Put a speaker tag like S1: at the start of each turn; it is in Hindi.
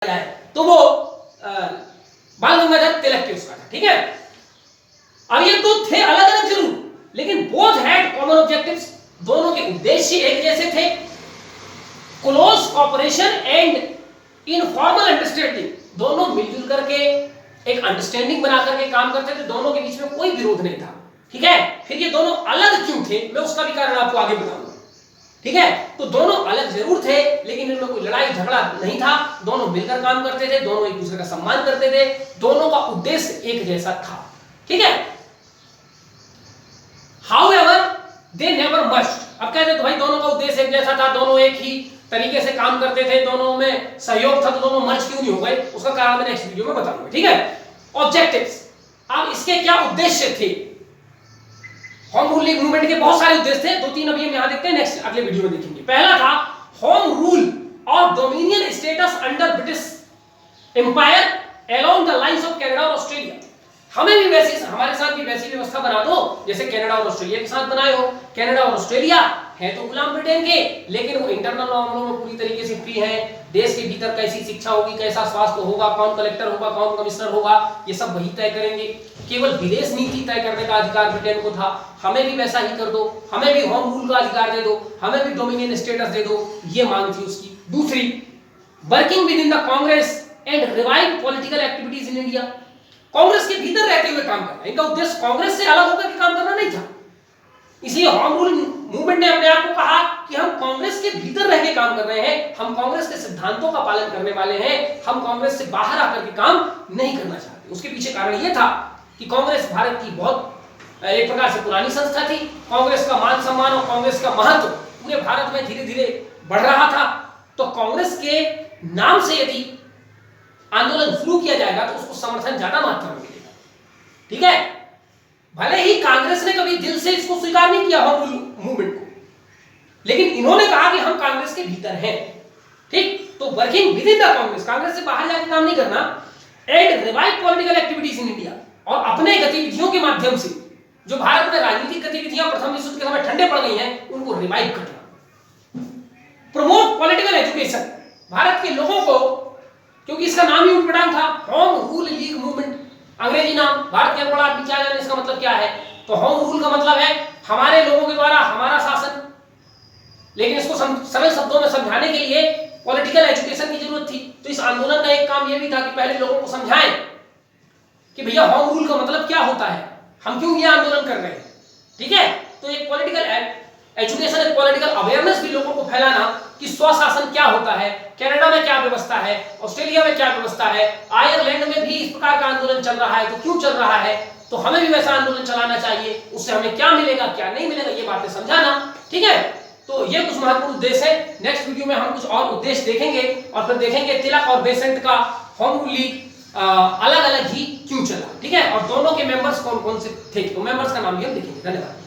S1: जाए तो वो बाल गंगाधर तिलक के उसका था। ठीक है, अब ये दो थे अलग अलग जरूर, लेकिन बोथ हैड कॉमन ऑब्जेक्टिव्स, दोनों के उद्देश्य एक जैसे थे। Close cooperation and informal understanding, दोनों मिलजुल करके एक अंडरस्टैंडिंग बना करके काम करते थे, दोनों के बीच में कोई विरोध नहीं था। ठीक है, फिर ये दोनों अलग क्यों थे मैं उसका भी कारण आपको आगे बताऊंगा। ठीक है, तो दोनों अलग जरूर थे लेकिन इनमें कोई लड़ाई झगड़ा नहीं था, दोनों मिलकर काम करते थे, दोनों एक दूसरे का सम्मान करते थे, दोनों का उद्देश्य एक जैसा था। ठीक है, हाउएवर दे नेवर मस्ट, अब कहते तो भाई दोनों का उद्देश्य एक जैसा था, दोनों एक ही तरीके से काम करते थे, दोनों में सहयोग था, तो दोनों मर्ज क्यों नहीं हो गए उसका कारण मैं नेक्स्ट वीडियो में बताऊंगा। ठीक है, ऑब्जेक्टिव्स, अब इसके क्या उद्देश्य थे। होम रूल लीग मूवमेंट के बहुत सारे उद्देश्य थे, दो तीन अभी हम यहां देखते हैं, नेक्स्ट अगले वीडियो में देखेंगे। पहला था होम रूल और dominion status under British empire along the lines of Canada और ऑस्ट्रेलिया, हमें भी वैसी, हमारे साथ भी वैसी व्यवस्था बना दो जैसे कनाडा और ऑस्ट्रेलिया के साथ बनाए हो। कनाडा और ऑस्ट्रेलिया है तो गुलाम ब्रिटेन के, लेकिन वो इंटरनल मामलों में पूरी तरीके से फ्री है। देश के भीतर कैसी शिक्षा होगी, कैसा स्वास्थ्य होगा, कौन कलेक्टर होगा, कौन कमिश्नर होगा, ये सब वही तय करेंगे। केवल विदेश नीति तय करने का अधिकार ब्रिटेन को था, हमें भी वैसा ही कर दो, हमें भी होम रूल का अधिकार दे दो, हमें भी डोमिनियन स्टेटस दे दो, ये मांग थी उसकी। दूसरी, working with in the Congress and revive political activities in India, Congress के भीतर रहते हुए काम करना, इनका उद्देश्य कांग्रेस से अलग होकर के काम करना नहीं था। इसलिए होम रूल मूवमेंट ने अपने आप को कहा कि हम कांग्रेस के भीतर रह के काम कर रहे हैं, हम कांग्रेस के सिद्धांतों का पालन करने वाले हैं, हम कांग्रेस से बाहर आकर के काम नहीं करना चाहते। उसके पीछे कारण यह था कि कांग्रेस भारत की बहुत एक प्रकार से पुरानी संस्था थी, कांग्रेस का मान सम्मान और कांग्रेस का महत्व पूरे भारत में धीरे धीरे बढ़ रहा था, तो कांग्रेस के नाम से यदि आंदोलन शुरू किया जाएगा तो उसको समर्थन ज्यादा मात्रा में मिलेगा। ठीक है, भले ही कांग्रेस ने कभी दिल से इसको स्वीकार नहीं किया होम रूल मूवमेंट को, लेकिन इन्होंने कहा कि हम कांग्रेस के भीतर हैं। ठीक, तो working with in the Congress, Congress से बाहर जाकर काम नहीं करना, and revive political activities in India, और अपने गतिविधियों के माध्यम से जो भारत में राजनीतिक गतिविधियां प्रथम विश्व युद्ध के समय ठंडे पड़ गई हैं उनको रिवाइव करना। प्रमोट पॉलिटिकल एजुकेशन, भारत के लोगों को, क्योंकि इसका नाम ही उटपटांग था, होम रूल लीग मूवमेंट, अंग्रेजी नाम, भारत के अनपढ़ आदमी क्या जाने इसका मतलब क्या है, तो होम रूल का मतलब है हमारे लोगों के द्वारा हमारा शासन, लेकिन इसको सरल शब्दों में समझाने के लिए पॉलिटिकल एजुकेशन की जरूरत थी। तो इस आंदोलन का एक काम यह भी था कि पहले लोगों को समझाएं कि भैया होम रूल का मतलब क्या होता है, हम क्यों ये आंदोलन कर रहे हैं। ठीक है, तो एक पॉलिटिकल एजुकेशन, एक पॉलिटिकल अवेयरनेस भी लोगों को फैलाना कि स्वशासन क्या होता है, कनाडा में क्या व्यवस्था है, ऑस्ट्रेलिया में क्या व्यवस्था है, आयरलैंड में भी इस प्रकार का आंदोलन चल रहा है, तो क्यों चल रहा है, तो हमें भी वैसा आंदोलन चलाना चाहिए, उससे हमें क्या मिलेगा क्या नहीं मिलेगा, ये बातें समझाना। ठीक है, तो ये कुछ महत्वपूर्ण उद्देश्य है। नेक्स्ट वीडियो में हम कुछ और उद्देश्य देखेंगे और फिर देखेंगे तिलक और बेसेंट का होम रूल लीग अलग अलग ही क्यों चला। ठीक है, और दोनों के मेंबर्स कौन कौन से थे, तो मेंबर्स का नाम भी हम देखेंगे। धन्यवाद।